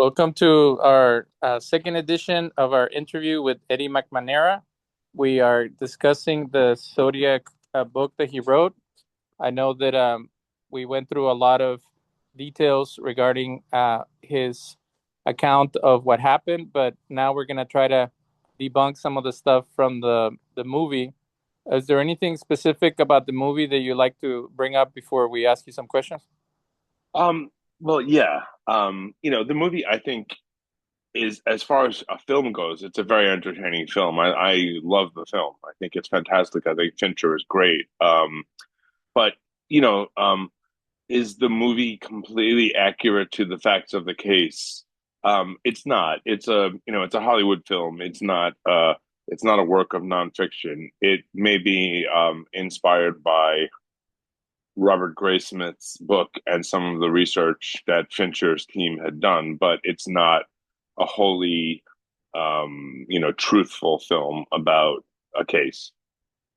Welcome to our second edition of our interview with Eddie McNamara. We are discussing the Zodiac book that he wrote. I know that we went through a lot of details regarding his account of what happened, but now we're going to try to debunk some of the stuff from the movie. Is there anything specific about the movie that you like to bring up before we ask you some questions? Um, well, yeah. The movie I think is as far as a film goes, it's a very entertaining film. I love the film. I think it's fantastic. I think Fincher is great. But you know, um, is the movie completely accurate to the facts of the case? It's not. It's a Hollywood film. It's not a work of nonfiction. It may be inspired by Robert Graysmith's book and some of the research that Fincher's team had done, but it's not a wholly, truthful film about a case.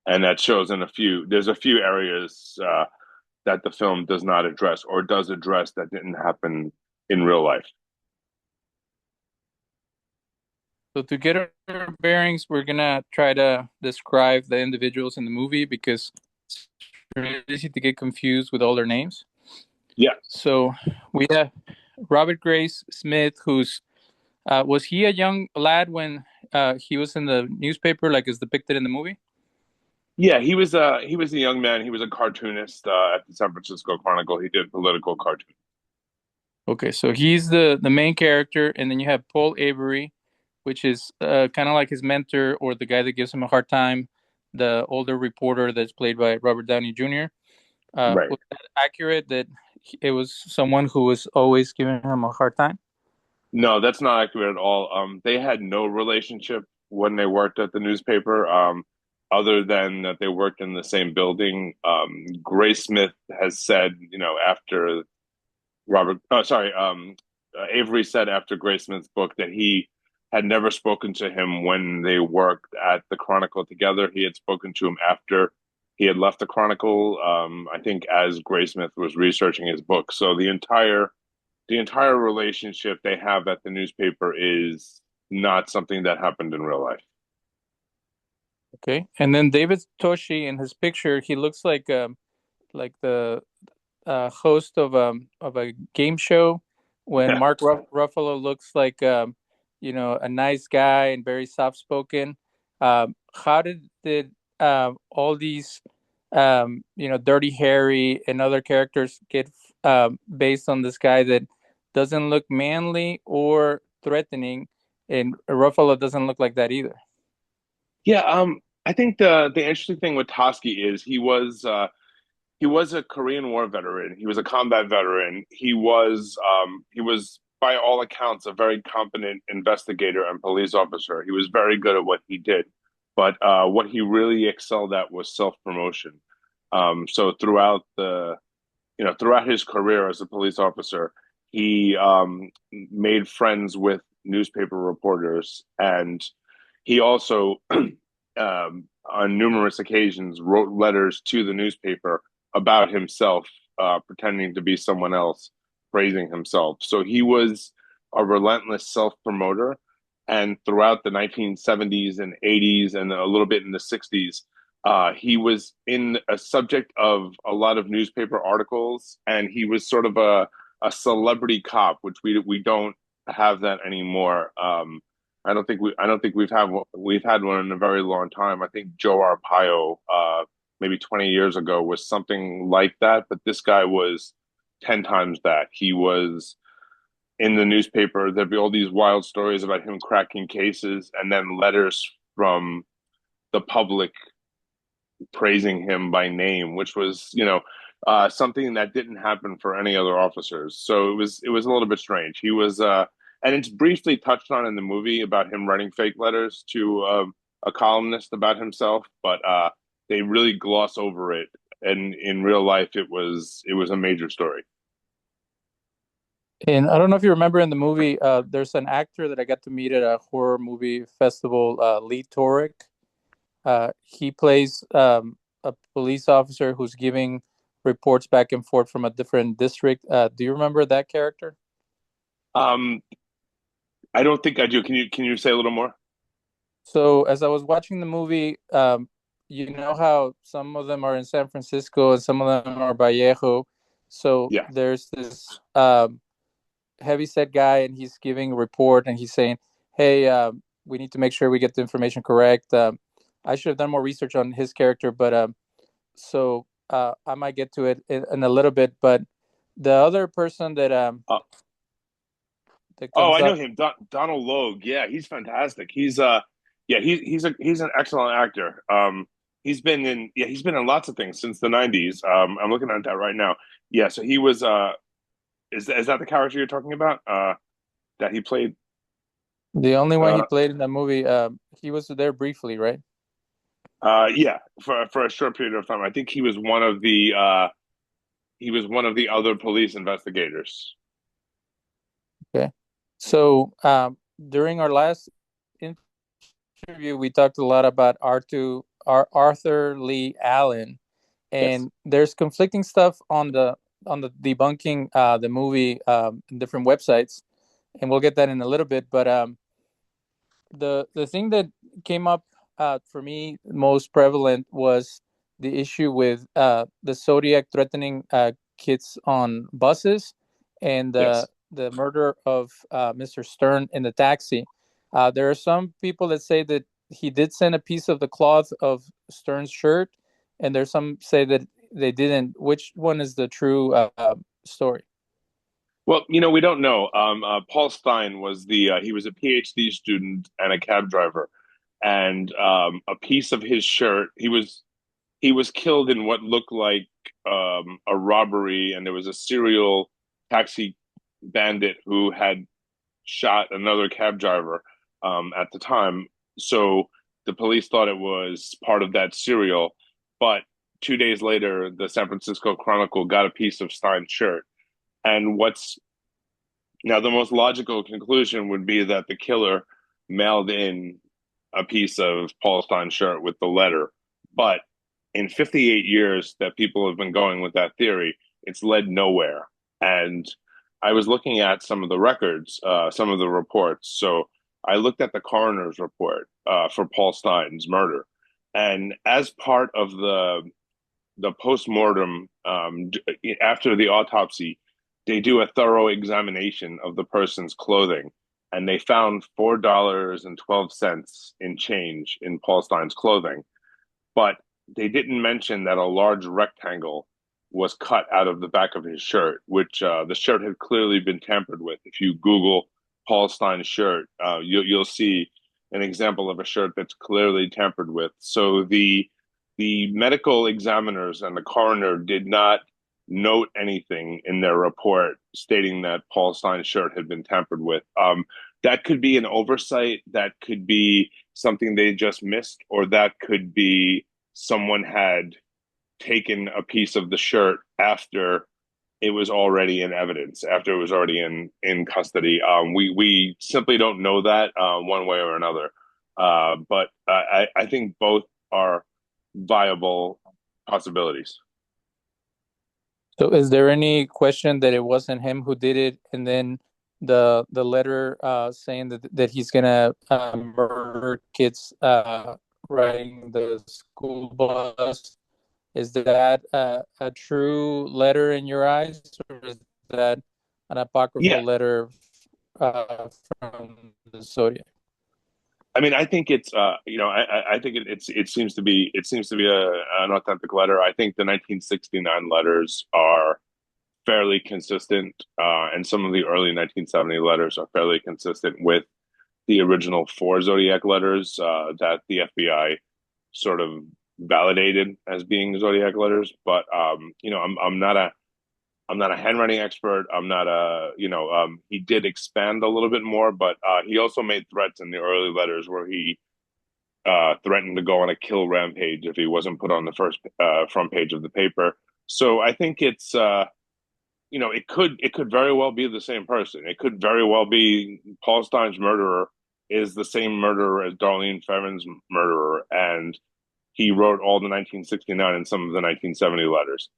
And that shows there's a few areas that the film does not address or does address that didn't happen in real life. So to get our bearings, we're gonna try to describe the individuals in the movie because it's really easy to get confused with all their names. Yeah. So we have Robert Grace Smith, who's was he a young lad when he was in the newspaper, like is depicted in the movie? Yeah, he was a young man. He was a cartoonist at the San Francisco Chronicle. He did political cartoon. Okay, so he's the main character, and then you have Paul Avery, which is kind of like his mentor or the guy that gives him a hard time, the older reporter that's played by Robert Downey Jr. Right. Was that accurate that it was someone who was always giving him a hard time? No, that's not accurate at all. They had no relationship when they worked at the newspaper, other than that they worked in the same building. Gray Smith has said, after Avery said after Gray Smith's book that he had never spoken to him when they worked at the Chronicle together. He had spoken to him after he had left the Chronicle, I think as Gray Smith was researching his book. So the entire relationship they have at the newspaper is not something that happened in real life. Okay, and then David Toshi in his picture, he looks like the host of a game show when Yeah. Mark Ruffalo looks like a nice guy and very soft spoken. How did all these Dirty Harry and other characters get based on this guy that doesn't look manly or threatening, and Ruffalo doesn't look like that either? Yeah, I think the interesting thing with Toski is he was a Korean War veteran. He was a combat veteran. He was by all accounts a very competent investigator and police officer. He was very good at what he did, but what he really excelled at was self promotion. So throughout his career as a police officer, he made friends with newspaper reporters, and he also, on numerous occasions, wrote letters to the newspaper about himself, pretending to be someone else, praising himself. So he was a relentless self promoter. And throughout the 1970s and 80s and a little bit in the 60s, he was in a subject of a lot of newspaper articles, and he was sort of a celebrity cop, which we don't have that anymore. I don't think we've had one in a very long time. I think Joe Arpaio, maybe 20 years ago, was something like that, but this guy was 10 times that. He was in the newspaper. There'd be all these wild stories about him cracking cases, and then letters from the public praising him by name, which was, something that didn't happen for any other officers. So it was a little bit strange. And it's briefly touched on in the movie about him writing fake letters to a columnist about himself, but they really gloss over it. And in real life, it was a major story. And I don't know if you remember in the movie, there's an actor that I got to meet at a horror movie festival, Lee Torek. He plays a police officer who's giving reports back and forth from a different district. Do you remember that character? Um, I don't think I do. Can you say a little more? So as I was watching the movie, you know how some of them are in San Francisco and some of them are Vallejo. So Yeah. there's this heavy set guy, and he's giving a report, and he's saying, "Hey, we need to make sure we get the information correct." I should have done more research on his character, but I might get to it in a little bit. But the other person Uh, that oh, comes I know up, him, Donald Logue. Yeah, he's fantastic. Yeah, he's an excellent actor. He's been in lots of things since the '90s. I'm looking at that right now. Yeah, so he was. Is that the character you're talking about? That he played. the only one he Uh, played in that movie, he was there briefly, right? yeah, for a short period of time. I think he was one of the other police investigators. Okay. So during our last interview, we talked a lot about Arthur Lee Allen, Yes. and there's conflicting stuff on the debunking the movie in different websites, and we'll get that in a little bit. But the thing that came up for me most prevalent was the issue with the Zodiac threatening kids on buses, and Yes. the murder of Mr. Stern in the taxi. There are some people that say that he did send a piece of the cloth of Stern's shirt, and there's some say that they didn't. Which one is the true story? Well, we don't know. Paul Stein was the he was a PhD student and a cab driver, and a piece of his shirt. He was killed in what looked like a robbery, and there was a serial taxi bandit who had shot another cab driver at the time. So the police thought it was part of that serial, but 2 days later, the San Francisco Chronicle got a piece of Stein's shirt. And what's now the most logical conclusion would be that the killer mailed in a piece of Paul Stein's shirt with the letter. But in 58 years that people have been going with that theory, it's led nowhere. And I was looking at some of the records, some of the reports. So I looked at the coroner's report for Paul Stein's murder. And as part of the post-mortem, after the autopsy, they do a thorough examination of the person's clothing, and they found $4.12 in change in Paul Stein's clothing. But they didn't mention that a large rectangle was cut out of the back of his shirt, which the shirt had clearly been tampered with. If you Google Paul Stein's shirt, you'll see an example of a shirt that's clearly tampered with. So the medical examiners and the coroner did not note anything in their report stating that Paul Stein's shirt had been tampered with. That could be an oversight. That could be something they just missed, or that could be someone had taken a piece of the shirt after it was already in evidence, after it was already in custody. We simply don't know that one way or another. But I think both are viable possibilities. So, is there any question that it wasn't him who did it, and then the letter saying that he's gonna murder kids riding the school bus? Is that a true letter in your eyes, or is that an Yeah, apocryphal letter from the Zodiac? I mean, I think it's I think it seems to be an authentic letter. I think the 1969 letters are fairly consistent, and some of the early 1970 letters are fairly consistent with the original four Zodiac letters that the FBI sort of validated as being Zodiac letters. But I'm not a handwriting expert. I'm not a he did expand a little bit more, but he also made threats in the early letters where he threatened to go on a kill rampage if he wasn't put on the first front page of the paper. So I think it's it could very well be the same person. It could very well be Paul Stein's murderer is the same murderer as Darlene Ferrin's murderer, and he wrote all the 1969 and some of the 1970 letters.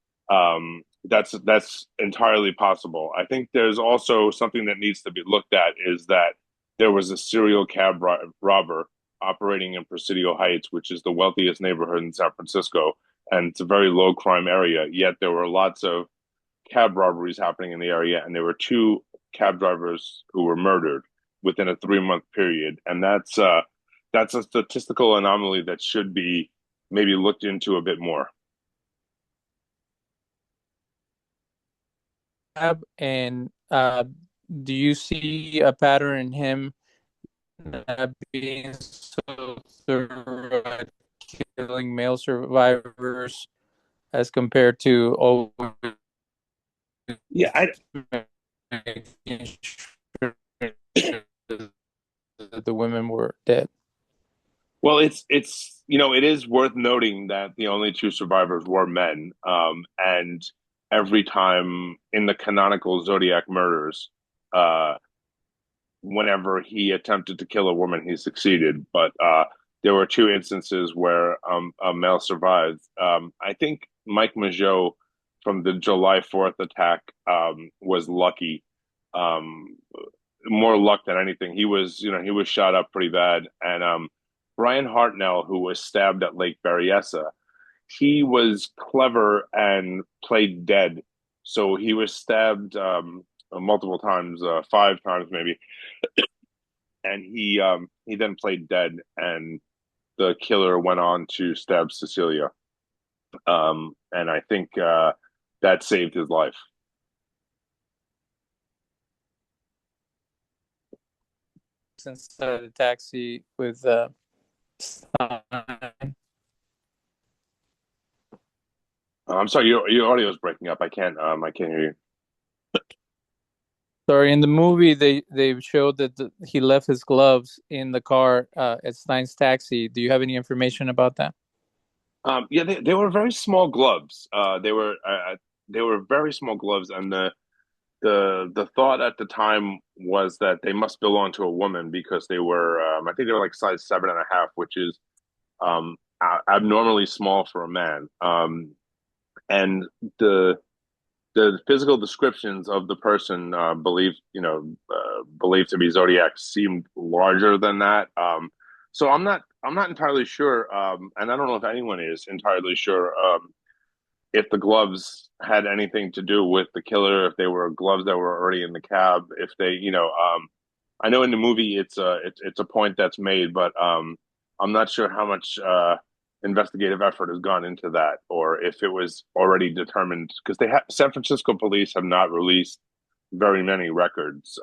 That's entirely possible. I think there's also something that needs to be looked at is that there was a serial cab robber operating in Presidio Heights, which is the wealthiest neighborhood in San Francisco, and it's a very low crime area. Yet there were lots of cab robberies happening in the area, and there were two cab drivers who were murdered within a 3 month period, and that's a statistical anomaly that should be maybe looked into a bit more. And do you see a pattern in him being so thorough at killing male survivors as compared to always Yeah, I making sure that the women were dead? well, it's it is worth noting that the only two survivors were men, and every time in the canonical Zodiac murders, uh, whenever he attempted to kill a woman, he succeeded. But there were two instances where a male survived. I think Mike Mageau from the July 4th attack was lucky, um, more luck than anything. He was shot up pretty bad, and Brian Hartnell, who was stabbed at Lake Berryessa, he was clever and played dead. So he was stabbed multiple times, 5 times maybe, and he then played dead, and the killer went on to stab Cecilia, and I think that saved his life. Inside the taxi with I'm sorry, your audio is breaking up. I can't hear you. sorry, in the movie they showed that he left his gloves in the car at Stein's taxi. Do you have any information about that? Yeah, they were very small gloves. They were very small gloves, and the thought at the time was that they must belong to a woman because they were I think they were like size 7.5, which is abnormally small for a man. And the the physical descriptions of the person believed to be Zodiac seemed larger than that. So I'm not entirely sure, and I don't know if anyone is entirely sure if the gloves had anything to do with the killer, if they were gloves that were already in the cab, if they, I know in the movie it's a point that's made, but I'm not sure how much investigative effort has gone into that, or if it was already determined because San Francisco police have not released very many records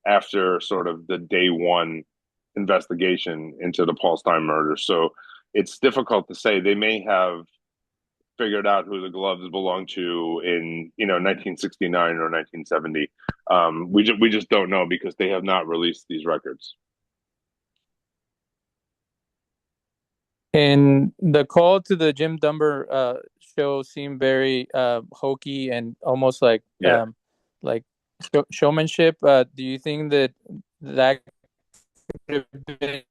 after sort of the day one investigation into the Paul Stein murder. So it's difficult to say. They may have figured out who the gloves belong to in 1969 or 1970. We just don't know because they have not released these records. And the call to the Jim Dunbar show seemed very hokey and almost Yeah. like showmanship. Do you think that that could have been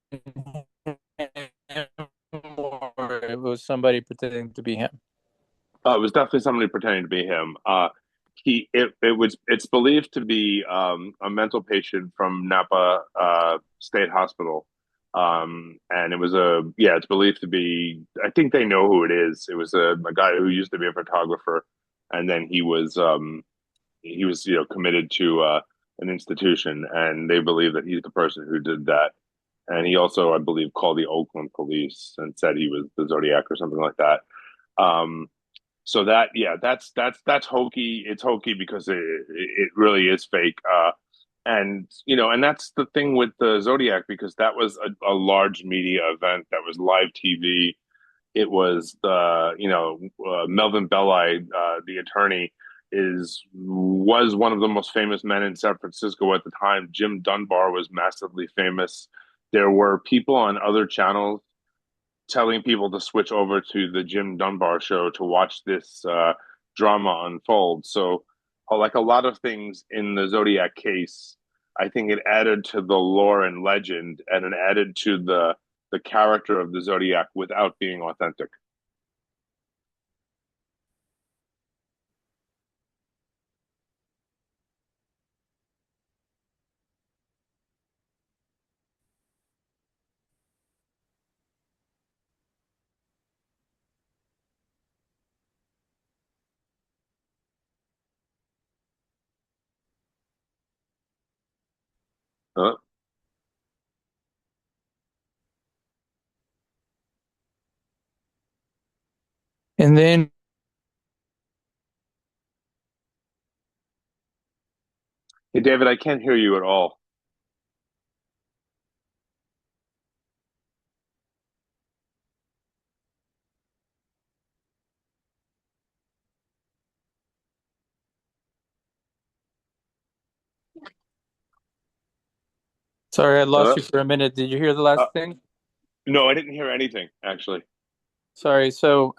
him, or it was somebody pretending to be him? It was definitely somebody pretending to be him. It's believed to be a mental patient from Napa State Hospital, and it's believed to be. I think they know who it is. It was a guy who used to be a photographer, and then he was committed to an institution, and they believe that he's the person who did that. And he also, I believe, called the Oakland police and said he was the Zodiac or something like that. Um, so that yeah, that's hokey. It's hokey because it really is fake. And that's the thing with the Zodiac because that was a large media event that was live TV. It was Melvin Belli, the attorney, is was one of the most famous men in San Francisco at the time. Jim Dunbar was massively famous. There were people on other channels telling people to switch over to the Jim Dunbar show to watch this drama unfold. So, like a lot of things in the Zodiac case, I think it added to the lore and legend, and it added to the character of the Zodiac without being authentic. Uh, And then, hey, David, I can't hear you at all. sorry, I lost Uh, you for a minute. Did you hear the uh, last thing? no, I didn't hear anything actually. Sorry. So,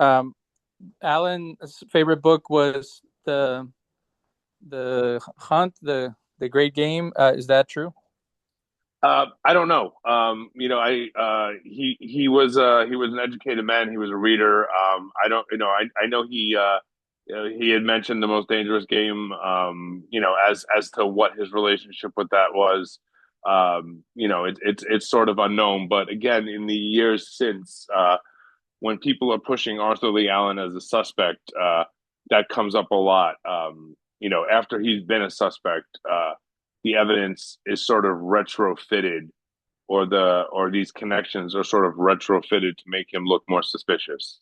Alan's favorite book was the Hunt, the Great Game. Is that true? I don't know. He was an educated man. He was a reader. I don't, I know he had mentioned the most dangerous game. As to what his relationship with that was. It's sort of unknown. But again, in the years since, when people are pushing Arthur Lee Allen as a suspect, that comes up a lot. After he's been a suspect, the evidence is sort of retrofitted, or these connections are sort of retrofitted to make him look more suspicious.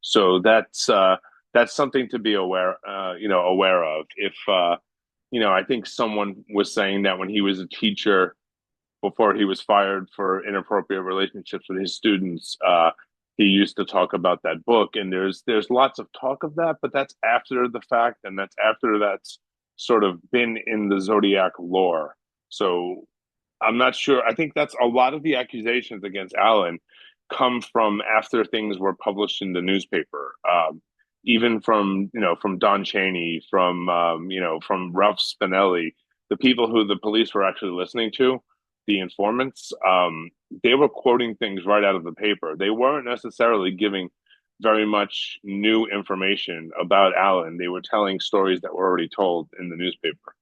So that's something to be aware of. If I think someone was saying that when he was a teacher before he was fired for inappropriate relationships with his students, he used to talk about that book, and there's lots of talk of that, but that's after the fact, and that's after that's sort of been in the Zodiac lore. So I'm not sure. I think that's a lot of the accusations against Allen come from after things were published in the newspaper. Even from Don Cheney, from Ralph Spinelli, the people who the police were actually listening to, the informants, they were quoting things right out of the paper. They weren't necessarily giving very much new information about Allen. They were telling stories that were already told in the newspaper.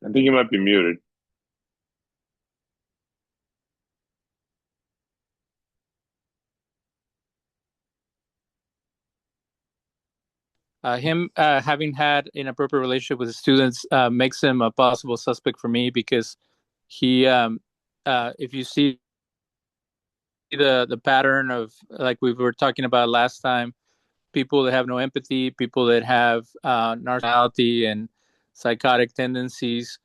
I think you might be muted. Him having had inappropriate relationship with his students makes him a possible suspect for me because he, if you see the pattern of like we were talking about last time, people that have no empathy, people that have narcissistic and psychotic tendencies,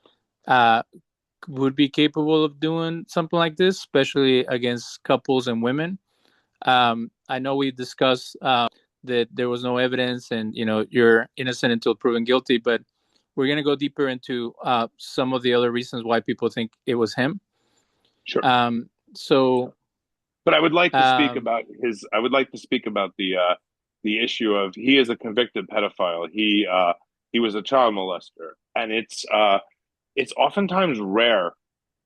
uh, would be capable of doing something like this, especially against couples and women. I know we discussed that there was no evidence, and you're innocent until proven guilty. But we're gonna go deeper into some of the other reasons why people think it was him. Sure. So, But I would like to speak um, about his. I would like to speak about the issue of he is a convicted pedophile. He was a child molester, and it's oftentimes rare,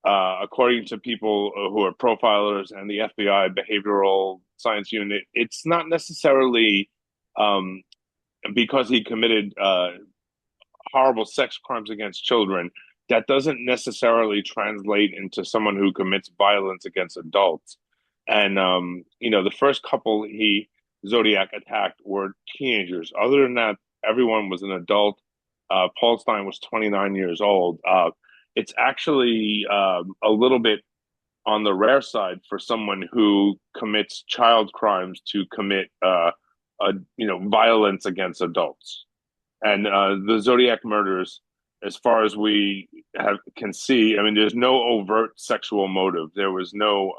according to people who are profilers and the FBI behavioral science unit. It's not necessarily um, because he committed horrible sex crimes against children. That doesn't necessarily translate into someone who commits violence against adults. And the first couple he Zodiac attacked were teenagers. Other than that, everyone was an adult. Paul Stein was 29 years old. It's actually a little bit on the rare side for someone who commits child crimes to commit violence against adults. And the Zodiac murders, as far as we can see, I mean, there's no overt sexual motive. There was no,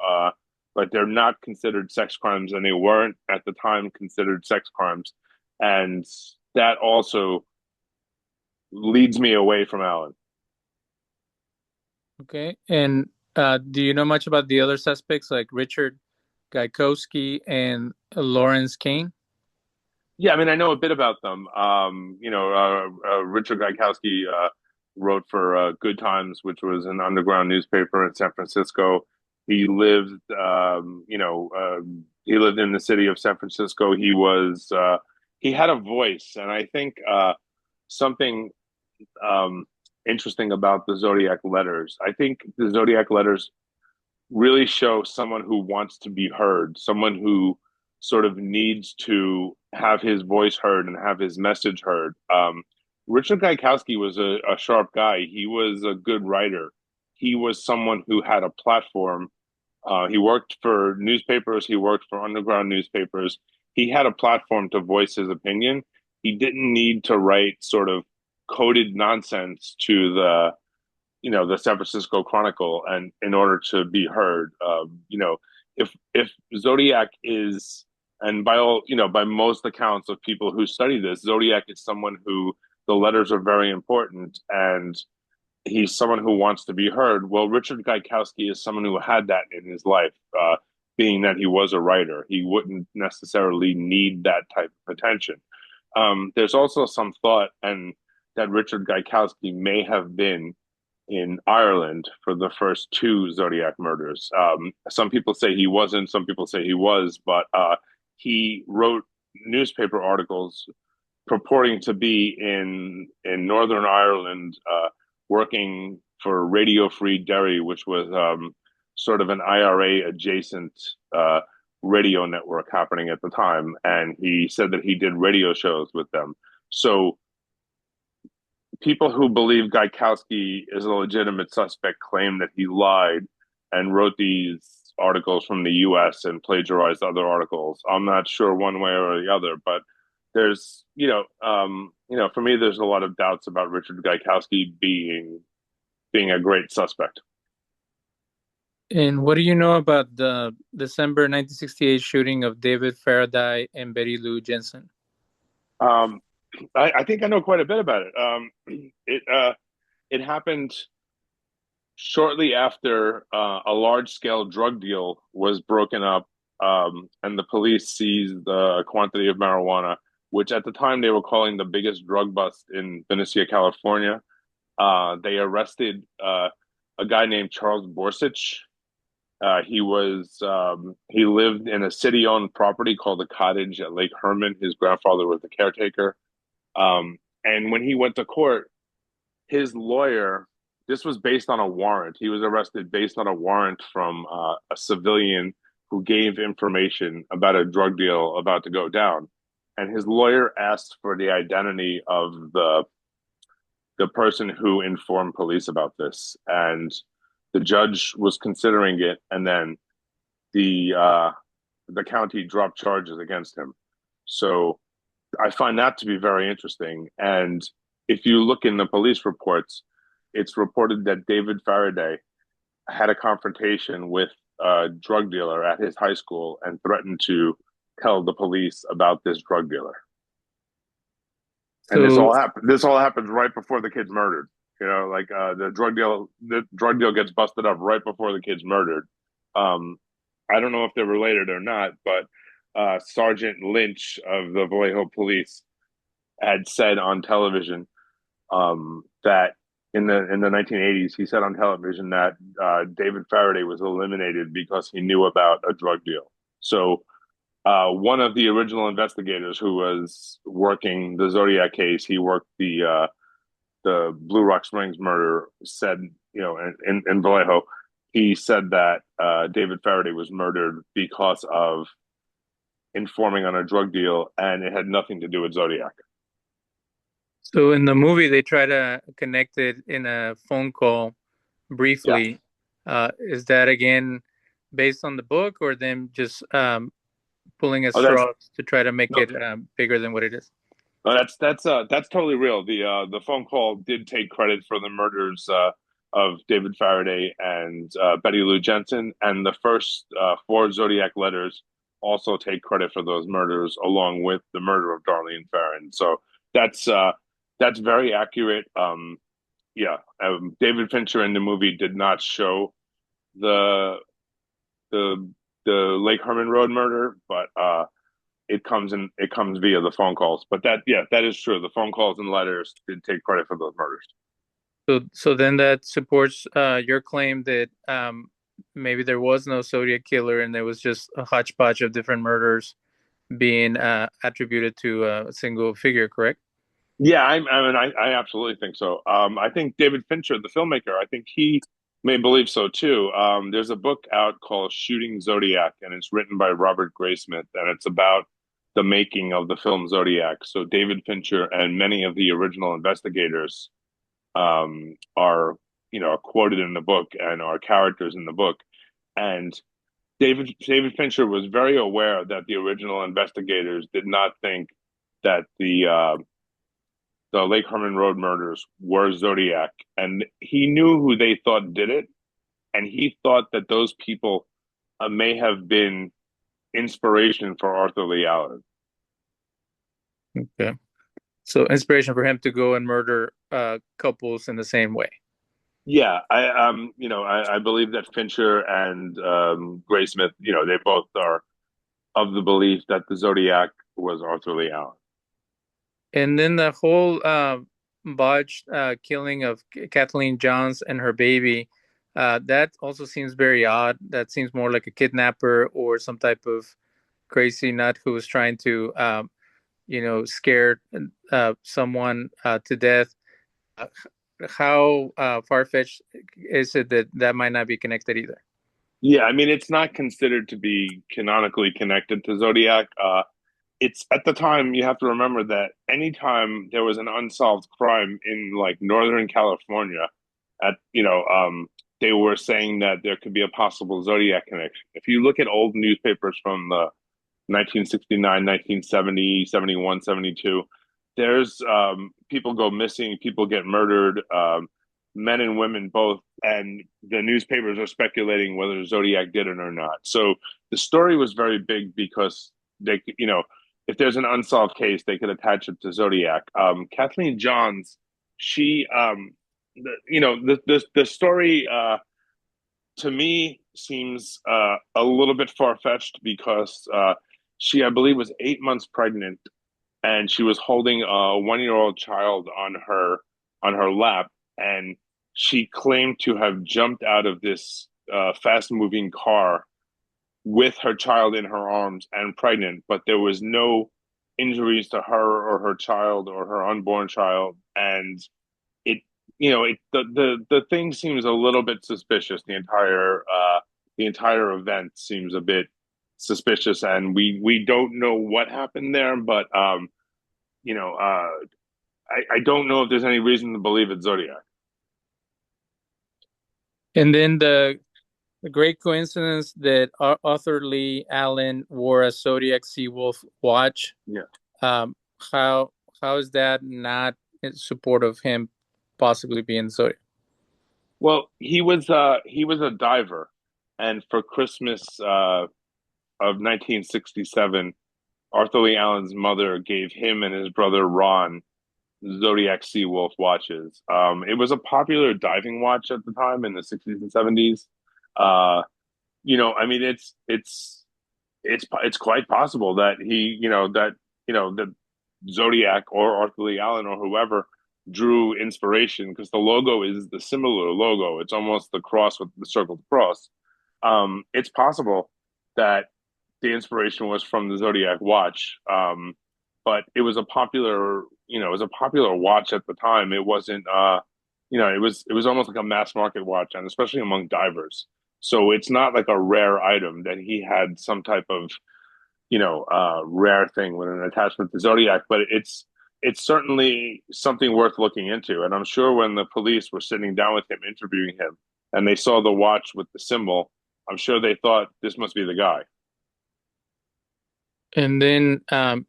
like, they're not considered sex crimes, and they weren't at the time considered sex crimes. And that also leads me away from Alan. okay. And do you know much about the other suspects like Richard Gaikowski and Lawrence Kane? Yeah, I mean, I know a bit about them. Richard Gaikowski wrote for Good Times, which was an underground newspaper in San Francisco. He lived, he lived in the city of San Francisco. He had a voice, and I think something um, interesting about the Zodiac letters. I think the Zodiac letters really show someone who wants to be heard, someone who sort of needs to have his voice heard and have his message heard. Richard Gaikowski was a sharp guy. He was a good writer. He was someone who had a platform. He worked for newspapers. He worked for underground newspapers. He had a platform to voice his opinion. He didn't need to write sort of coded nonsense to the San Francisco Chronicle, and in order to be heard. If Zodiac is, and by all by most accounts of people who study this, Zodiac is someone who the letters are very important, and he's someone who wants to be heard. Well, Richard Gaikowski is someone who had that in his life. Being that he was a writer, he wouldn't necessarily need that type of attention. There's also some thought and that Richard Gaikowski may have been in Ireland for the first two Zodiac murders. Some people say he wasn't, some people say he was, but he wrote newspaper articles purporting to be in Northern Ireland, working for Radio Free Derry, which was sort of an IRA adjacent radio network happening at the time. And he said that he did radio shows with them. So people who believe Gaikowski is a legitimate suspect claim that he lied and wrote these articles from the U.S. and plagiarized other articles. I'm not sure one way or the other, but there's, for me, there's a lot of doubts about Richard Gaikowski being a great suspect. And what do you know about the December 1968 shooting of David Faraday and Betty Lou Jensen? Um, I think I know quite a bit about it. It happened shortly after a large scale drug deal was broken up, and the police seized a quantity of marijuana, which at the time they were calling the biggest drug bust in Benicia, California. They arrested a guy named Charles Borsich. He lived in a city owned property called the Cottage at Lake Herman. His grandfather was the caretaker. And when he went to court, his lawyer, this was based on a warrant. He was arrested based on a warrant from a civilian who gave information about a drug deal about to go down. And his lawyer asked for the identity of the person who informed police about this. And the judge was considering it, and then the county dropped charges against him. So I find that to be very interesting. And if you look in the police reports, it's reported that David Faraday had a confrontation with a drug dealer at his high school and threatened to tell the police about this drug dealer. And So, this all happens right before the kid's murdered. The drug deal gets busted up right before the kid's murdered. I don't know if they're related or not, but Sergeant Lynch of the Vallejo Police had said on television that in the 1980s, he said on television that David Faraday was eliminated because he knew about a drug deal. So one of the original investigators who was working the Zodiac case, he worked the Blue Rock Springs murder, said, in Vallejo, he said that David Faraday was murdered because of informing on a drug deal, and it had nothing to do with Zodiac. so in the movie, they try to connect it in a phone call Yeah, briefly. Is that again based on the book, or them just pulling at oh, that's straws to try to make no, it bigger than what it is? no, that's totally real. The phone call did take credit for the murders of David Faraday and Betty Lou Jensen, and the first four Zodiac letters also take credit for those murders, along with the murder of Darlene Ferrin. So that's uh, that's very accurate. Yeah, David Fincher in the movie did not show the the the Lake Herman Road murder, but it comes via the phone calls. But that is true. The phone calls and letters did take credit for those murders. So then that supports your claim that maybe there was no Zodiac killer and there was just a hodgepodge of different murders being attributed to a single figure, correct? Yeah, I mean, I absolutely think so. I think David Fincher, the filmmaker, I think he may believe so too. There's a book out called Shooting Zodiac, and it's written by Robert Graysmith, and it's about the making of the film Zodiac. So David Fincher and many of the original investigators are, quoted in the book and are characters in the book. And David Fincher was very aware that the original investigators did not think that the Lake Herman Road murders were Zodiac, and he knew who they thought did it, and he thought that those people may have been inspiration for Arthur Lee Allen. Okay. So inspiration for him to go and murder couples in the same way. Yeah, I believe that Fincher and Graysmith, they both are of the belief that the Zodiac was Arthur Lee Allen. And then the whole botched killing of Kathleen Johns and her baby, that also seems very odd. That seems more like a kidnapper or some type of crazy nut who was trying to, scare someone to death. Uh, how far-fetched is it that that might not be connected either? Yeah, I mean, it's not considered to be canonically connected to Zodiac. It's at the time you have to remember that anytime there was an unsolved crime in like Northern California, at they were saying that there could be a possible Zodiac connection. If you look at old newspapers from the 1969, 1970, 71, 72, there's people go missing, people get murdered, men and women both, and the newspapers are speculating whether Zodiac did it or not. So the story was very big because they, if there's an unsolved case, they could attach it to Zodiac. Kathleen Johns, she, the story to me seems a little bit far fetched because she, I believe, was 8 months pregnant and she was holding a 1 year old child on her lap, and she claimed to have jumped out of this fast moving car with her child in her arms and pregnant, but there was no injuries to her or her child or her unborn child, and it the thing seems a little bit suspicious. The entire event seems a bit suspicious, and we don't know what happened there, but you know, I don't know if there's any reason to believe it's Zodiac. And then the great coincidence that Arthur Lee Allen wore a Zodiac Seawolf watch. Yeah. Um, how how is that not in support of him possibly being Zodiac? Well, he was a diver, and for Christmas of 1967, Arthur Lee Allen's mother gave him and his brother Ron Zodiac Seawolf watches. It was a popular diving watch at the time in the 60s and 70s. Uh, I mean, it's quite possible that that Zodiac or Arthur Lee Allen or whoever drew inspiration because the logo is the similar logo. It's almost the cross with the circled cross. It's possible that the inspiration was from the Zodiac watch, but it was a popular watch at the time. It wasn't, it was almost like a mass market watch, and especially among divers. So it's not like a rare item that he had some type of rare thing with an attachment to Zodiac, but it's certainly something worth looking into. And I'm sure when the police were sitting down with him, interviewing him, and they saw the watch with the symbol, I'm sure they thought this must be the guy. And then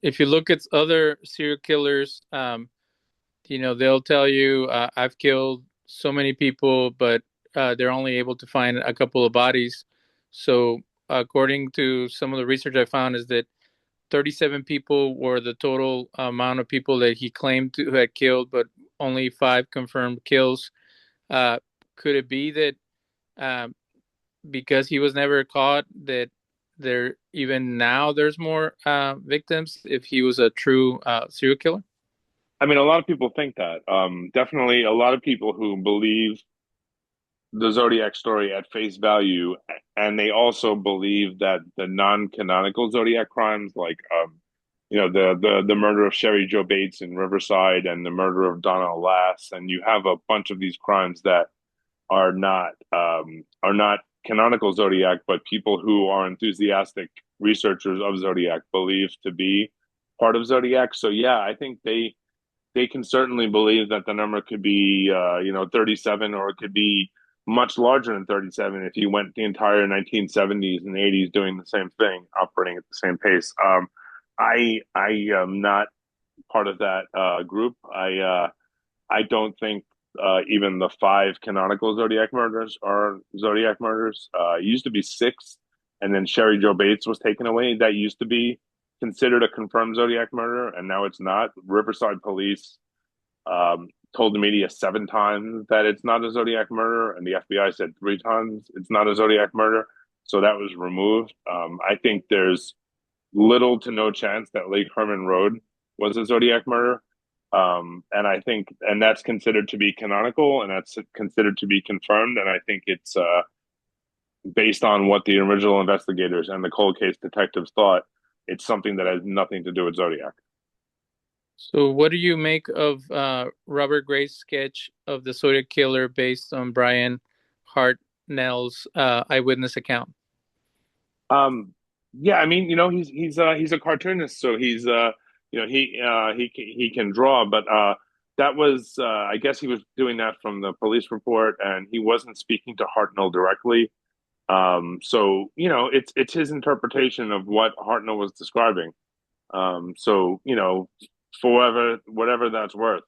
if you look at other serial killers, they'll tell you, I've killed so many people, but they're only able to find a couple of bodies. So according to some of the research I found, is that 37 people were the total amount of people that he claimed to had killed, but only five confirmed kills. Uh, could it be that um, because he was never caught, that there even now there's more victims if he was a true serial killer? I mean, a lot of people think that. Definitely, a lot of people who believe the Zodiac story at face value, and they also believe that the non-canonical Zodiac crimes, like the murder of Sherry Joe Bates in Riverside and the murder of Donna Lass, and you have a bunch of these crimes that are not canonical Zodiac, but people who are enthusiastic researchers of Zodiac believe to be part of Zodiac. So yeah, I think they can certainly believe that the number could be 37, or it could be much larger than 37 if you went the entire 1970s and 80s doing the same thing, operating at the same pace. I am not part of that group. I don't think even the five canonical Zodiac murders are Zodiac murders. It used to be six, and then Sherry Joe Bates was taken away. That used to be considered a confirmed Zodiac murder, and now it's not. Riverside police told the media seven times that it's not a Zodiac murder, and the FBI said three times it's not a Zodiac murder. So that was removed. I think there's little to no chance that Lake Herman Road was a Zodiac murder. And I think, and that's considered to be canonical, and that's considered to be confirmed. And I think it's based on what the original investigators and the cold case detectives thought. It's something that has nothing to do with Zodiac. So, what do you make of Robert Gray's sketch of the Zodiac Killer based on Brian Hartnell's eyewitness account? Um, yeah, I mean, he's a cartoonist, so he can draw, but that was I guess he was doing that from the police report, and he wasn't speaking to Hartnell directly. So it's his interpretation of what Hartnell was describing. So for whatever that's worth,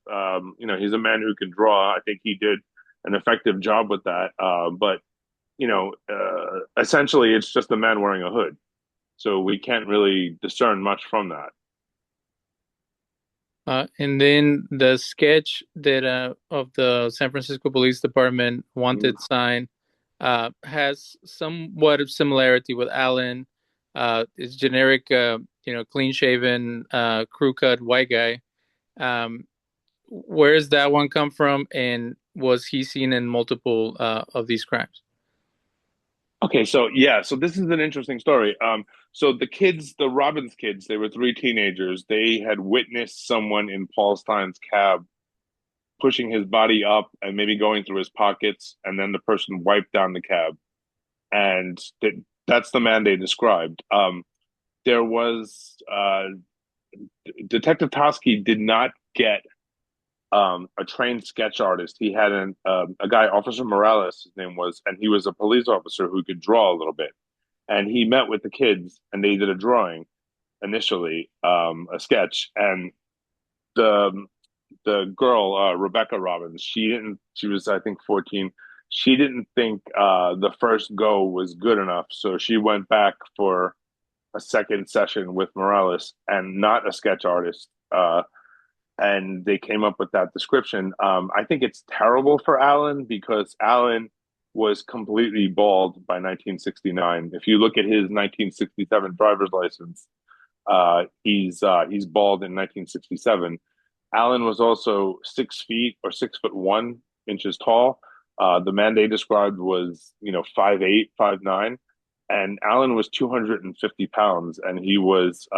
he's a man who can draw. I think he did an effective job with that. But essentially, it's just a man wearing a hood. So we can't really discern much from that. And then the sketch that of the San Francisco Police Department wanted sign has somewhat of similarity with Allen. It's generic, clean shaven, crew cut white guy. Um, where does that one come from? And was he seen in multiple of these crimes? Okay, so yeah, so this is an interesting story. So the kids, the Robbins kids, they were three teenagers. They had witnessed someone in Paul Stein's cab pushing his body up and maybe going through his pockets, and then the person wiped down the cab, and that's the man they described. There was Detective Tosky did not get a trained sketch artist. He had a guy, Officer Morales, his name was, and he was a police officer who could draw a little bit. And he met with the kids, and they did a drawing initially, a sketch, and the the girl, Rebecca Robbins, she didn't. She was, I think, 14. She didn't think the first go was good enough, so she went back for a second session with Morales and not a sketch artist. And they came up with that description. I think it's terrible for Alan because Alan was completely bald by 1969. If you look at his 1967 driver's license, he's bald in 1967. Alan was also 6 feet or 6 foot 1 inches tall. The man they described was 5'8", 5'9", and Alan was 250 pounds, and he was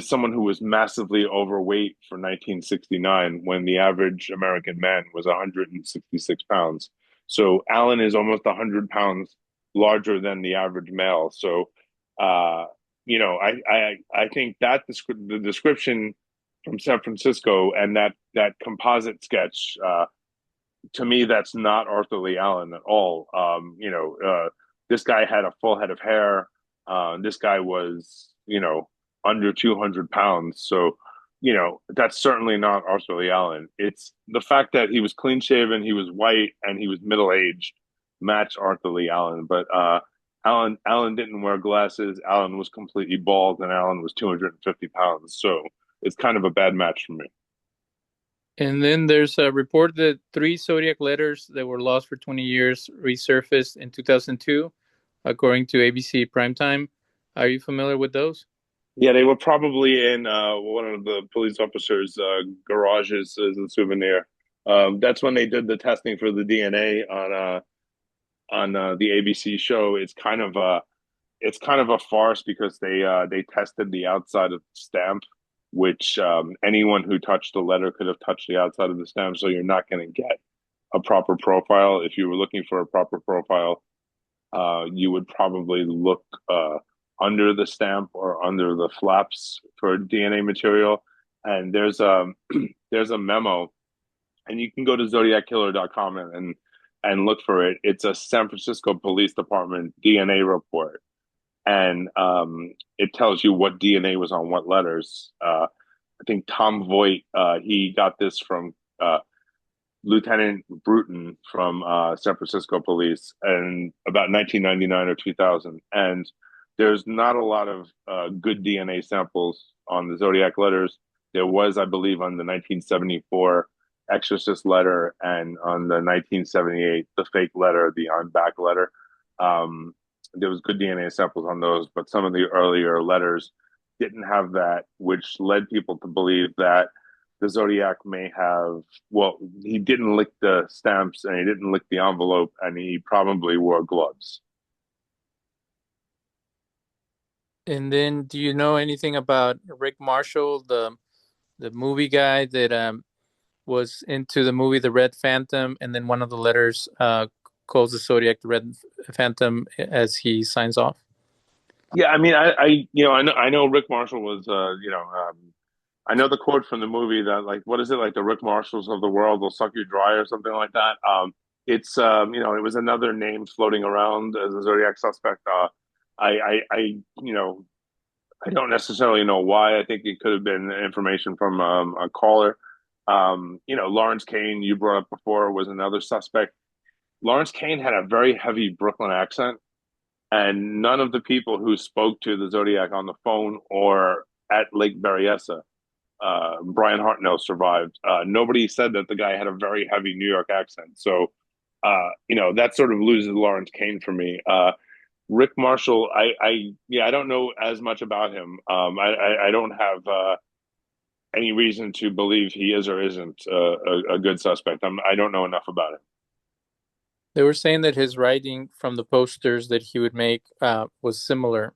someone who was massively overweight for 1969 when the average American man was 166 pounds. So Alan is almost 100 pounds larger than the average male. So, I think that the description from San Francisco and that composite sketch, to me, that's not Arthur Lee Allen at all. This guy had a full head of hair. This guy was, under 200 pounds. So, that's certainly not Arthur Lee Allen. It's the fact that he was clean shaven, he was white, and he was middle aged, match Arthur Lee Allen. But Allen didn't wear glasses. Allen was completely bald, and Allen was 250 pounds. So it's kind of a bad match for me. And then there's a report that three Zodiac letters that were lost for 20 years resurfaced in 2002, according to ABC Primetime. Are you familiar with those? Yeah, they were probably in one of the police officers' garages as a souvenir. That's when they did the testing for the DNA on the ABC show. it's kind of a farce because they tested the outside of the stamp, which anyone who touched the letter could have touched the outside of the stamp, so you're not going to get a proper profile. If you were looking for a proper profile, you would probably look under the stamp or under the flaps for DNA material. And there's a there's a memo, and you can go to zodiackiller.com and look for it. It's a San Francisco Police Department DNA report, and it tells you what DNA was on what letters. I think Tom Voigt, he got this from Lieutenant Bruton from San Francisco Police in about 1999 or 2000. And there's not a lot of good DNA samples on the Zodiac letters. There was, I believe, on the 1974 Exorcist letter and on the 1978, the fake letter, the on back letter. Um, there was good DNA samples on those, but some of the earlier letters didn't have that, which led people to believe that the Zodiac may have, well, he didn't lick the stamps and he didn't lick the envelope, and he probably wore gloves. And then, do you know anything about Rick Marshall, the movie guy that was into the movie The Red Phantom, and then one of the letters calls the Zodiac the Red Phantom as he signs off? Yeah, I mean, I know Rick Marshall was, I know the quote from the movie that, like, what is it, like the Rick Marshalls of the world will suck you dry or something like that. It was another name floating around as a Zodiac suspect. I don't necessarily know why. I think it could have been information from a caller. Lawrence Kane, you brought up before, was another suspect. Lawrence Kane had a very heavy Brooklyn accent, and none of the people who spoke to the Zodiac on the phone or at Lake Berryessa, Brian Hartnell, survived. Nobody said that the guy had a very heavy New York accent. So, that sort of loses Lawrence Kane for me. Rick Marshall, I don't know as much about him. I don't have any reason to believe he is or isn't a good suspect. I don't know enough about him. They were saying that his writing from the posters that he would make was similar,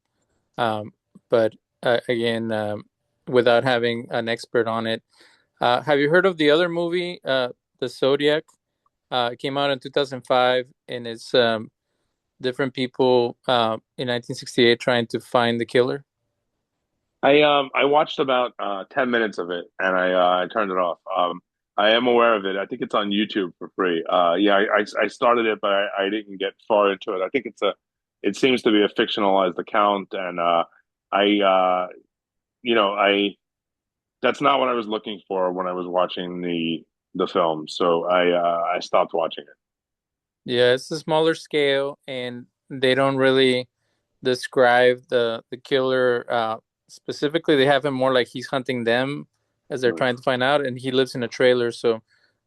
um, but again, without having an expert on it. Have you heard of the other movie, The Zodiac? It came out in 2005, and it's different people in 1968 trying to find the killer. I watched about 10 minutes of it, and I turned it off. I am aware of it. I think it's on YouTube for free. Yeah, I started it, but I didn't get far into it. I think it seems to be a fictionalized account, and I I that's not what I was looking for when I was watching the film. So I stopped watching it. Yeah, it's a smaller scale, and they don't really describe the killer specifically. They have him more like he's hunting them as they're trying to find out, and he lives in a trailer. So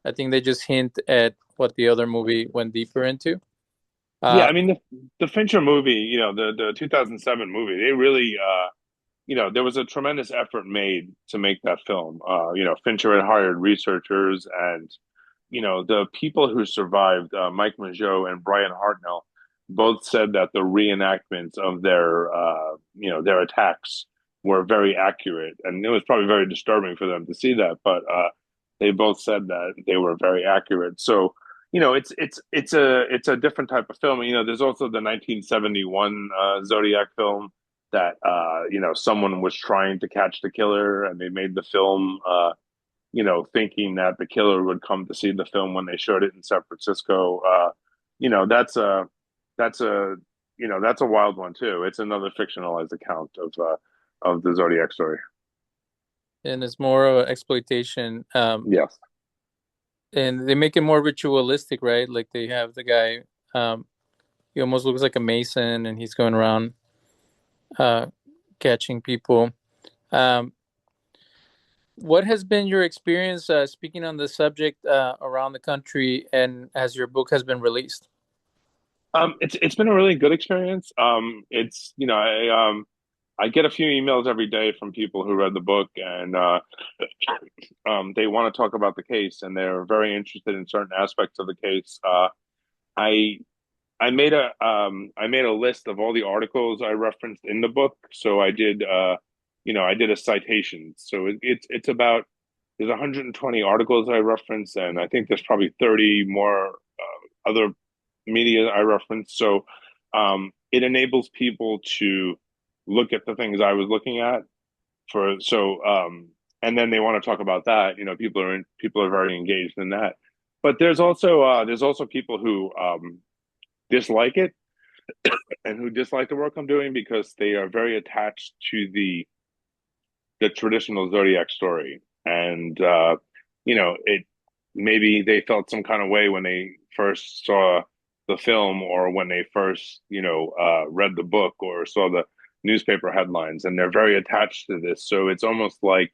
I think they just hint at what the other movie went deeper into. Yeah, Uh, I mean the Fincher movie, the 2007 movie, they really there was a tremendous effort made to make that film. Fincher had hired researchers, and the people who survived, Mike Mageau and Brian Hartnell, both said that the reenactments of their attacks were very accurate, and it was probably very disturbing for them to see that. But they both said that they were very accurate. So it's a different type of film. There's also the 1971 Zodiac film that someone was trying to catch the killer, and they made the film thinking that the killer would come to see the film when they showed it in San Francisco. You know, that's a that's a that's a wild one too. It's another fictionalized account of the Zodiac story. and it's more of an exploitation. Yes. And they make it more ritualistic, right? Like they have the guy, he almost looks like a mason, and he's going around uh, catching people. Um, what has been your experience speaking on the subject around the country, and as your book has been released? It's been a really good experience. It's I get a few emails every day from people who read the book, and they want to talk about the case, and they're very interested in certain aspects of the case. I I made a list of all the articles I referenced in the book. So I did I did a citation. So it's about there's 120 articles I reference, and I think there's probably 30 more other media I reference. So it enables people to look at the things I was looking at for and then they want to talk about that. People are very engaged in that. But there's also people who dislike it and who dislike the work I'm doing because they are very attached to the traditional Zodiac story. And it maybe they felt some kind of way when they first saw the film or when they first, read the book or saw the newspaper headlines, and they're very attached to this. So it's almost like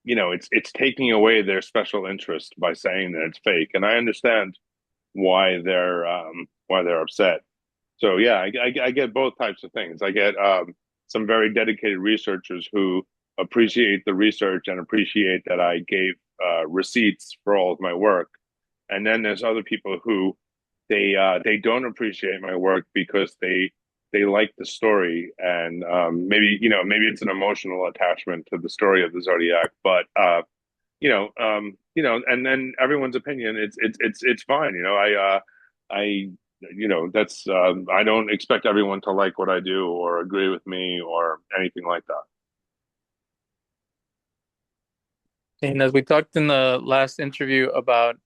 it's taking away their special interest by saying that it's fake. And I understand why they're upset. So yeah, I get both types of things. I get some very dedicated researchers who appreciate the research and appreciate that I gave receipts for all of my work, and then there's other people who they don't appreciate my work because they like the story, and maybe it's an emotional attachment to the story of the Zodiac, but and then everyone's opinion, it's fine. I that's I don't expect everyone to like what I do or agree with me or anything like that. And as we talked in the last interview about,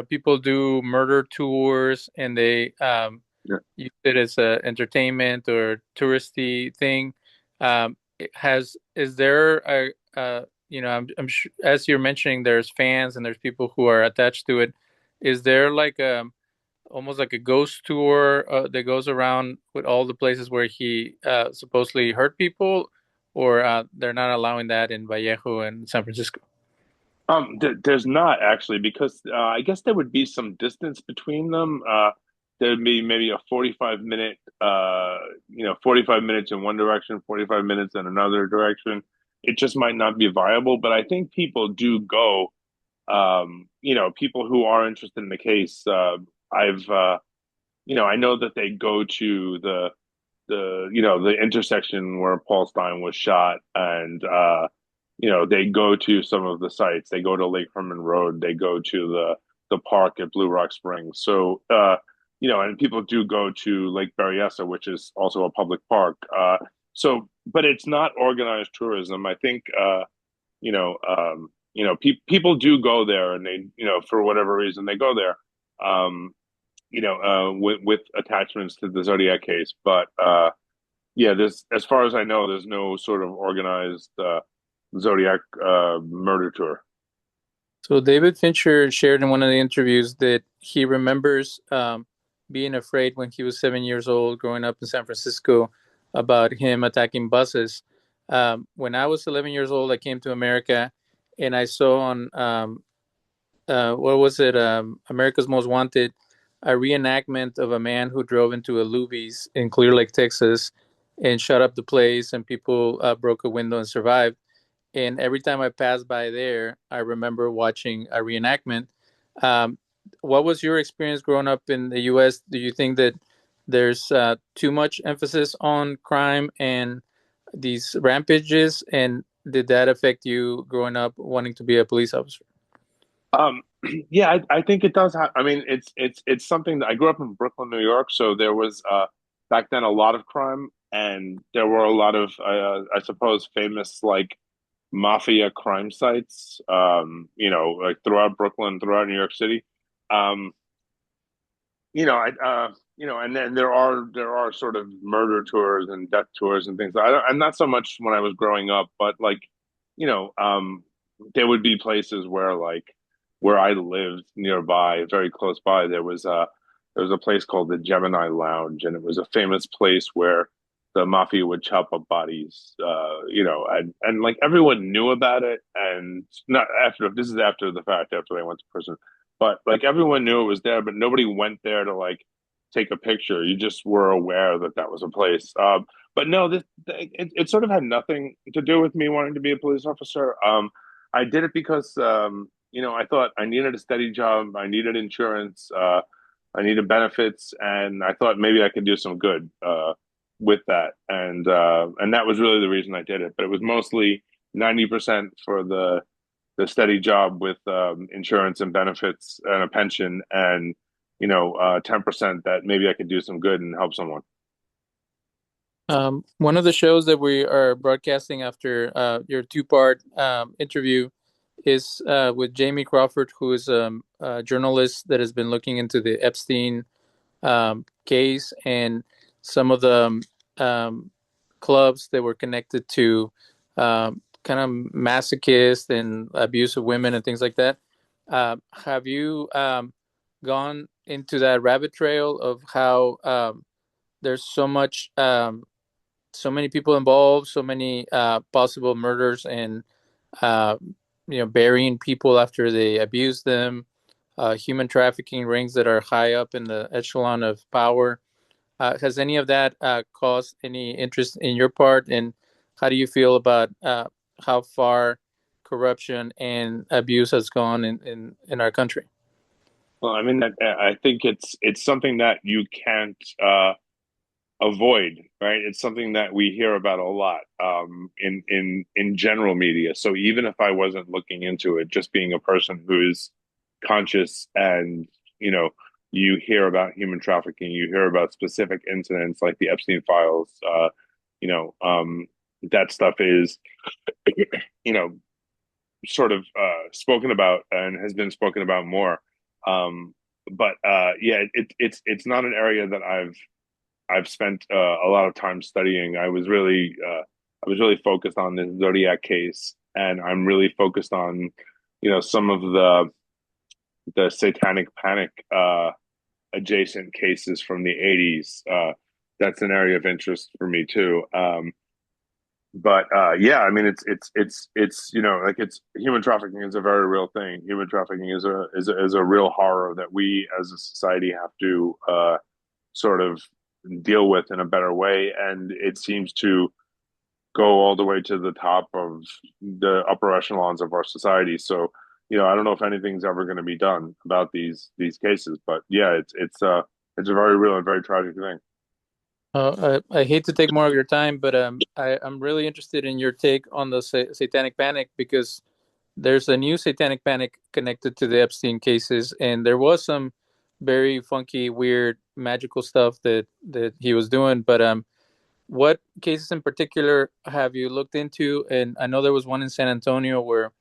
people do murder tours and they Yeah. use it as a entertainment or touristy thing. Is there I'm sure, as you're mentioning, there's fans and there's people who are attached to it. Is there like almost like a ghost tour that goes around with all the places where he supposedly hurt people, or they're not allowing that in Vallejo and San Francisco? There's not actually because I guess there would be some distance between them. There'd be maybe a 45 minute, 45 minutes in one direction, 45 minutes in another direction. It just might not be viable, but I think people do go. People who are interested in the case. I've, I know that they go to the intersection where Paul Stein was shot, and they go to some of the sites. They go to Lake Herman Road. They go to the park at Blue Rock Springs. So and people do go to Lake Berryessa, which is also a public park. But it's not organized tourism. I think people do go there, and they for whatever reason they go there. With attachments to the Zodiac case, but yeah, there's as far as I know, there's no sort of organized Zodiac murder tour. So David Fincher shared in one of the interviews that he remembers being afraid when he was 7 years old, growing up in San Francisco, about him attacking buses. When I was 11 years old, I came to America, and I saw on what was it, America's Most Wanted, a reenactment of a man who drove into a Luby's in Clear Lake, Texas, and shut up the place, and people broke a window and survived. And every time I pass by there, I remember watching a reenactment. Um, what was your experience growing up in the U.S.? Do you think that there's too much emphasis on crime and these rampages? And did that affect you growing up wanting to be a police officer? Um, yeah, I think it does. I mean, it's something that I grew up in Brooklyn, New York, so there was back then a lot of crime, and there were a lot of I suppose famous like mafia crime sites. Like throughout Brooklyn, throughout New York City. Um, I and then there are sort of murder tours and death tours and things. I'm not so much when I was growing up, but like, you know, um, there would be places where like where I lived nearby, very close by, there was a place called the Gemini Lounge, and it was a famous place where the mafia would chop up bodies, and like everyone knew about it, and not after this is after the fact, after they went to prison, but like everyone knew it was there, but nobody went there to like take a picture. You just were aware that that was a place. But no, it sort of had nothing to do with me wanting to be a police officer. I did it because I thought I needed a steady job. I needed insurance. I needed benefits, and I thought maybe I could do some good with that, and that was really the reason I did it. But it was mostly 90% for the steady job with insurance and benefits and a pension, and 10% that maybe I could do some good and help someone. One of the shows that we are broadcasting after your two-part interview is with Jamie Crawford, who is a journalist that has been looking into the Epstein case and some of the clubs that were connected to kind of masochist and abuse of women and things like that. Have you gone into that rabbit trail of how there's so many people involved, so many possible murders and uh, burying people after they abuse them, human trafficking rings that are high up in the echelon of power. Has any of that caused any interest in your part? And how do you feel about how far corruption and abuse has gone in our country? Well, I mean, I think it's something that you can't avoid, right? It's something that we hear about a lot in general media. So even if I wasn't looking into it, just being a person who's conscious and you know you hear about human trafficking, you hear about specific incidents like the Epstein files. You know, that stuff is you know sort of spoken about and has been spoken about more. But yeah, it's not an area that I've spent a lot of time studying. I was really focused on this Zodiac case, and I'm really focused on some of the satanic panic adjacent cases from the 80s. That's an area of interest for me too. But yeah, I mean, it's like it's human trafficking is a very real thing. Human trafficking is a real horror that we as a society have to sort of deal with in a better way, and it seems to go all the way to the top of the upper echelons of our society. So, I don't know if anything's ever going to be done about these cases, but yeah, it's a very real and very tragic thing. I hate to take more of your time, but I'm really interested in your take on the satanic panic because there's a new satanic panic connected to the Epstein cases, and there was some very funky, weird, magical stuff that he was doing. But what cases in particular have you looked into? And I know there was one in San Antonio where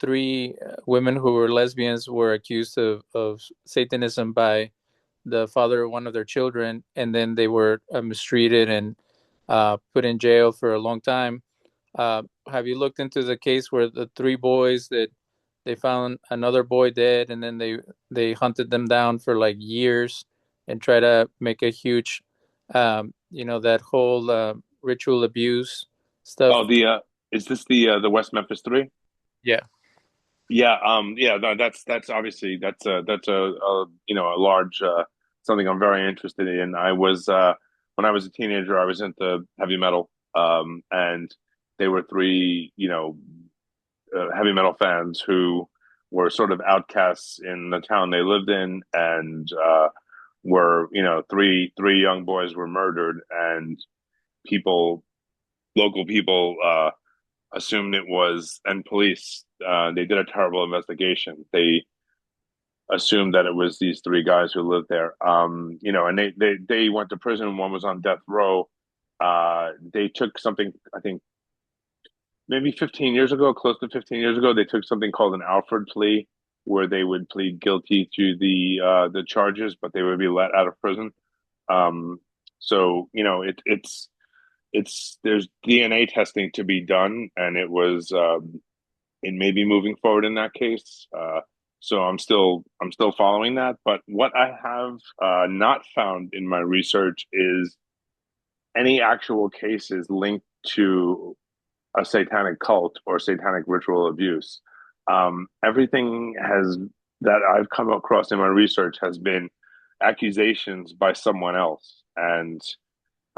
three women who were lesbians were accused of Satanism by the father of one of their children, and then they were mistreated and put in jail for a long time. Have you looked into the case where the three boys that they found another boy dead, and then they hunted them down for like years and try to make a huge, that whole ritual abuse stuff? Oh, the is this the West Memphis Three? Yeah. Yeah, yeah, that's obviously that's a a large something I'm very interested in. I was when I was a teenager, I was into heavy metal, and they were three heavy metal fans who were sort of outcasts in the town they lived in, and were three young boys were murdered, and people local people assumed it was, and police they did a terrible investigation. They assumed that it was these three guys who lived there. And they went to prison. One was on death row. They took something, I think maybe 15 years ago, close to 15 years ago, they took something called an Alford plea, where they would plead guilty to the charges, but they would be let out of prison. Um, so it's there's DNA testing to be done, and it may be moving forward in that case. So I'm still following that. But what I have not found in my research is any actual cases linked to a satanic cult or satanic ritual abuse. Everything has that I've come across in my research has been accusations by someone else, and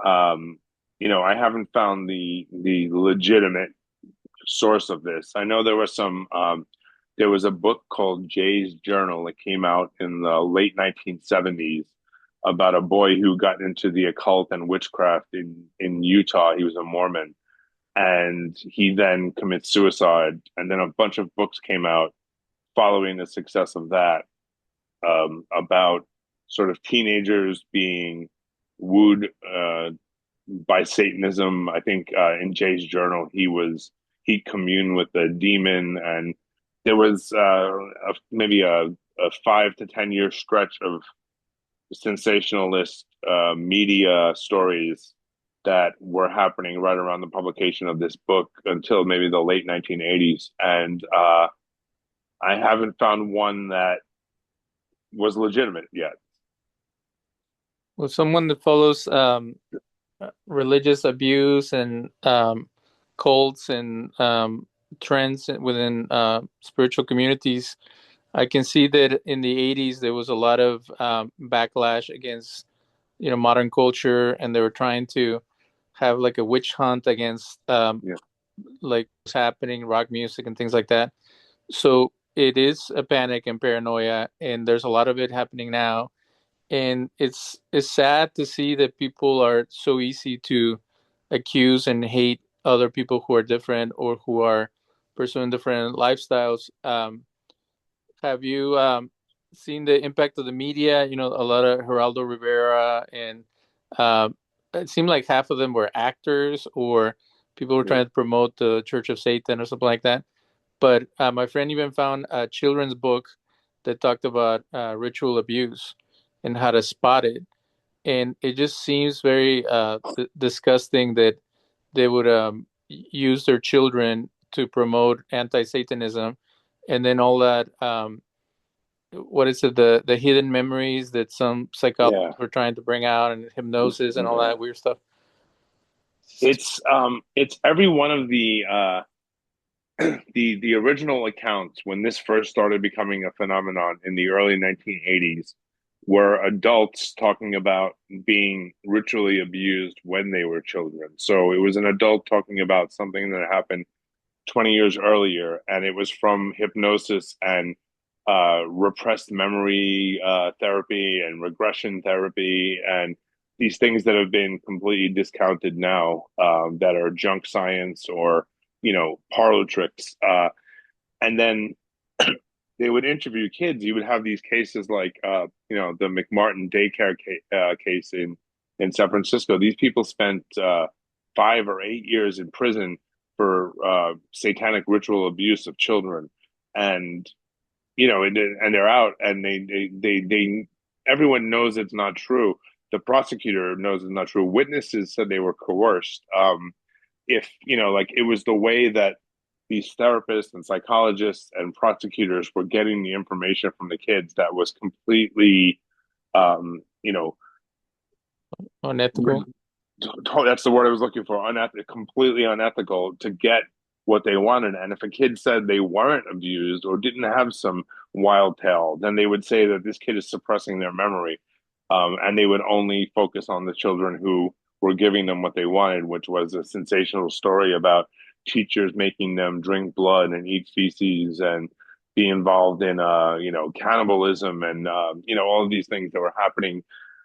um, I haven't found the legitimate source of this. I know there were some there was a book called Jay's Journal that came out in the late 1970s about a boy who got into the occult and witchcraft in Utah. He was a Mormon, and he then commits suicide. And then a bunch of books came out following the success of that, about sort of teenagers being wooed by Satanism. I think in Jay's Journal, he communed with the demon, and there was maybe a 5 to 10 year stretch of sensationalist media stories that were happening right around the publication of this book until maybe the late 1980s. And I haven't found one that was legitimate yet. Well, someone that follows religious abuse and cults and trends within spiritual communities, I can see that in the 80s there was a lot of backlash against modern culture, and they were trying to have like a witch hunt against Yeah, like what's happening, rock music and things like that. So it is a panic and paranoia, and there's a lot of it happening now. And it's sad to see that people are so easy to accuse and hate other people who are different or who are pursuing different lifestyles. Have you seen the impact of the media? A lot of Geraldo Rivera, and uh, it seemed like half of them were actors or people who were yeah, trying to promote the Church of Satan or something like that. But my friend even found a children's book that talked about ritual abuse and how to spot it. And it just seems very disgusting that they would use their children to promote anti-Satanism, and then all that. What is it? The hidden memories that some psychologists yeah. were trying to bring out, and hypnosis and all that weird stuff. It's every one of the original accounts when this first started becoming a phenomenon in the early 1980s were adults talking about being ritually abused when they were children. So it was an adult talking about something that happened 20 years earlier, and it was from hypnosis and repressed memory therapy and regression therapy and these things that have been completely discounted now, that are junk science or parlor tricks. And then they would interview kids. You would have these cases like the McMartin daycare case in San Francisco. These people spent 5 or 8 years in prison for satanic ritual abuse of children, and and they're out, and they everyone knows it's not true. The prosecutor knows it's not true. Witnesses said they were coerced. If like it was the way that these therapists and psychologists and prosecutors were getting the information from the kids that was completely, um, you know, Unethical. that's the word I was looking for. Completely unethical to get what they wanted. And if a kid said they weren't abused or didn't have some wild tale, then they would say that this kid is suppressing their memory. And they would only focus on the children who were giving them what they wanted, which was a sensational story about teachers making them drink blood and eat feces and be involved in, cannibalism and, all of these things that were happening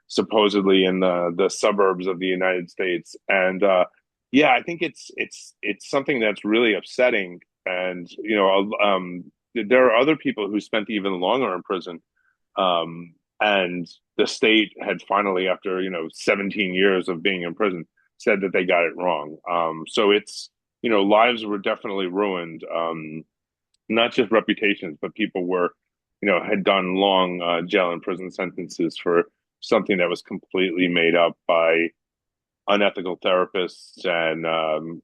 supposedly in the suburbs of the United States. And yeah, I think it's something that's really upsetting. And there are other people who spent even longer in prison. And the state had finally, after 17 years of being in prison, said that they got it wrong. So it's lives were definitely ruined. Not just reputations, but people were, had done long jail and prison sentences for something that was completely made up by unethical therapists and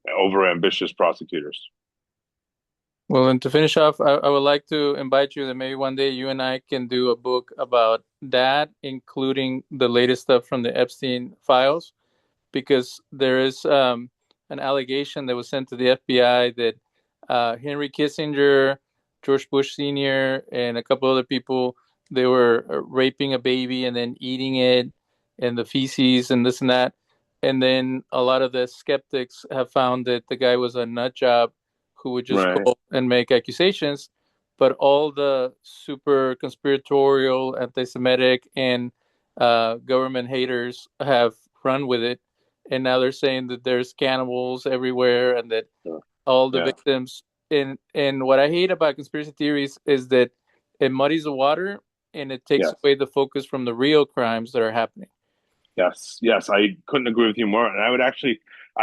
overambitious prosecutors. Well, and to finish off, I would like to invite you that maybe one day you and I can do a book about that, including the latest stuff from the Epstein files, because there is an allegation that was sent to the FBI that Henry Kissinger, George Bush Sr., and a couple other people, they were raping a baby and then eating it, and the feces and this and that. And then a lot of the skeptics have found that the guy was a nut job who would just Right. go and make accusations. but all the super conspiratorial, anti-Semitic, and government haters have run with it, and now they're saying that there's cannibals everywhere and that Yeah. all the Yeah. victims. And what I hate about conspiracy theories is that it muddies the water and it takes Yes. away the focus from the real crimes that are happening. Yes. Yes. I couldn't agree with you more. And I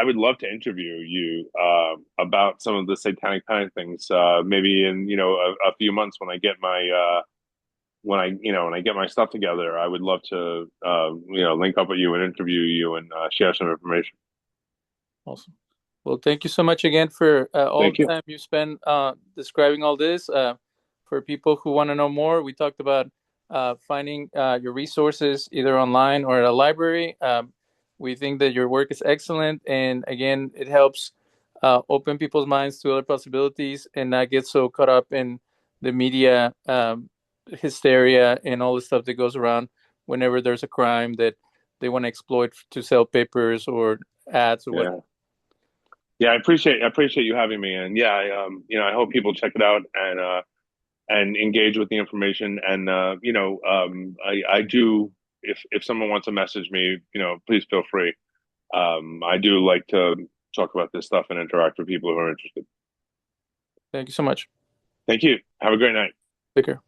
would love to interview you about some of the satanic kind of things. Maybe in a few months when I get my when I get my stuff together, I would love to link up with you and interview you and share some information. Awesome. Well, thank you so much again for all Thank the you. time you spend describing all this. For people who want to know more, we talked about finding your resources either online or at a library. We think that your work is excellent, and again, it helps open people's minds to other possibilities and not get so caught up in the media hysteria and all the stuff that goes around whenever there's a crime that they want to exploit to sell papers or ads or whatever. Yeah. Yeah, I appreciate you having me, and yeah, I hope people check it out and engage with the information. And I do. If someone wants to message me, please feel free. I do like to talk about this stuff and interact with people who are interested. Thank you so much. Thank you. Have a great night. Take care.